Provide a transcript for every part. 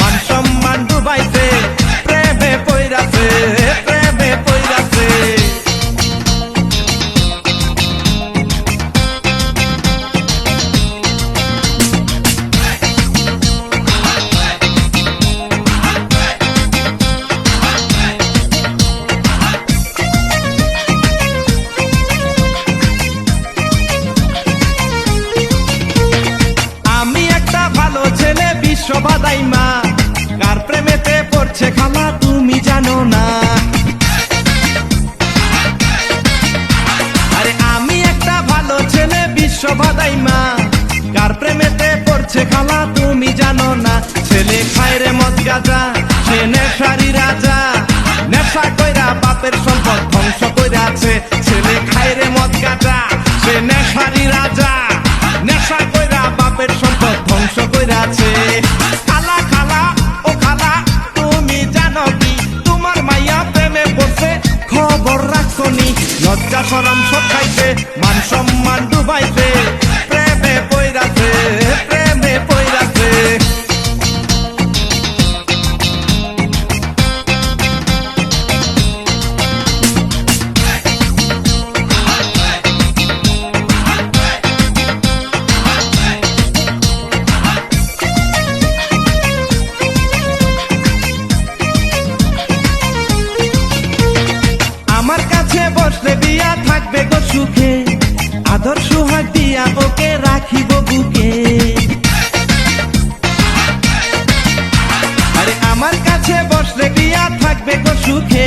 মান সম্মান ডুবাইছে, প্রেমে পইরাছে, প্রেমে পইরাছে। বিশ্ববাদাই মা, কার প্রেমেতে পড়ছে খালা তুমি জানো না। আরে আমি একটা ভালো ছেলে বিশ্ববাদাই মা, কার প্রেমেতে পড়ছে খালা তুমি জানো না। ছেলে খায় রে মদ গাঁজা, সে নেশারি রাজা, নেশা কইরা বাপের সম্পদ ধ্বংস কইরাছে। ছেলে খায় রে মদ গাঁজা, সে নেশারি রাজা, নেশা কইরা বাপের সম্পদ ধ্বংস কইরাছে। খালা খালা ও খালা তুমি জানো কি, তোমার মাইয়া প্রেমে পড়ছে খবর রাখনি। লজ্জা শরম সব খাইছে, মান সম্মান ডুবাইছে, প্রেমে পইরাছে, প্রেমে পইরাছে। আমার কাছে বসলে বিয়া থাকবে গো সুখে, আদর সোহাগ দিয়া ওকে রাখিব বুকে। আরে আমার কাছে বসলে বিয়া থাকবে গো সুখে,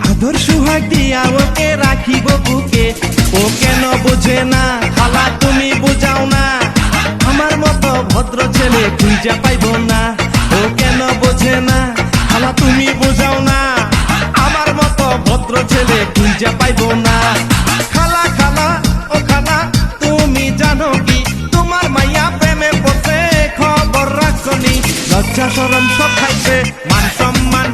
আদর সোহাগ দিয়া ওকে রাখিব বুকে। ও কেন বুঝে না খালা তুমি বুঝাও না, আমার মতো ভদ্র ছেলে খুঁজা পাইব না। ও কেন বোঝে না খালা তুমি বুঝাও না, আমার মতো ভদ্র ছেলে খুঁজা পাইব না। খালা খালা ও খালা তুমি জানো কি, তোমার মাইয়া প্রেমে পড়ছে খবর রাখছনি। লজ্জা শরম সব খাইছে, মান সম্মান